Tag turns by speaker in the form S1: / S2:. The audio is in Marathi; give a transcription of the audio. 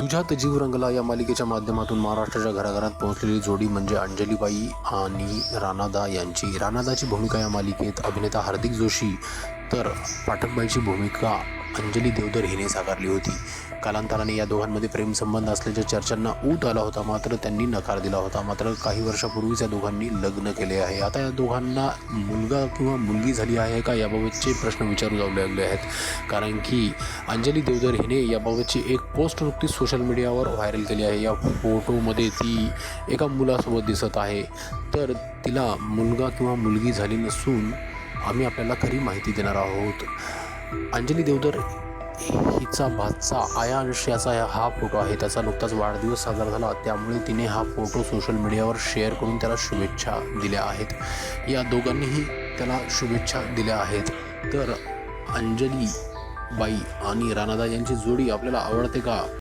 S1: तुझ्यात जीव रंगला या मालिकेच्या माध्यमातून महाराष्ट्राच्या घराघरात पोहोचलेली जोडी म्हणजे अंजलीबाई आणि राणादा यांची. राणादाची भूमिका या मालिकेत अभिनेता हार्दिक जोशी तर पाठकबाईची भूमिका अंजली देवधर हिने साकारली होती. कालांतराने या दोघांमध्ये प्रेमसंबंध असल्याच्या चर्चांना ऊत आला होता, मात्र त्यांनी नकार दिला होता. मात्र काही वर्षापूर्वीच या दोघांनी लग्न केले आहे. आता या दोघांना मुलगा किंवा मुलगी झाली आहे का याबाबतचे प्रश्न विचारू लागले आहेत. कारण की अंजली देवधर हिने याबाबतची एक पोस्ट नुकतीच सोशल मीडियावर व्हायरल केली आहे. या फोटोमध्ये ती एका मुलासोबत दिसत आहे. तर तिला मुलगा किंवा मुलगी झाली नसून आम्ही आपल्याला खरी माहिती देणार आहोत. अंजली देवधर हिचा भाचा आयांश याचा हा फोटो आहे. त्याचा नुकताच वाढदिवस साजरा झाला, त्यामुळे तिने हा फोटो सोशल मीडियावर शेअर करून त्याला शुभेच्छा दिल्या आहेत. या दोघांनीही त्याला शुभेच्छा दिल्या आहेत. तर अंजली बाई आणि राणादा यांची जोडी आपल्याला आवडते का?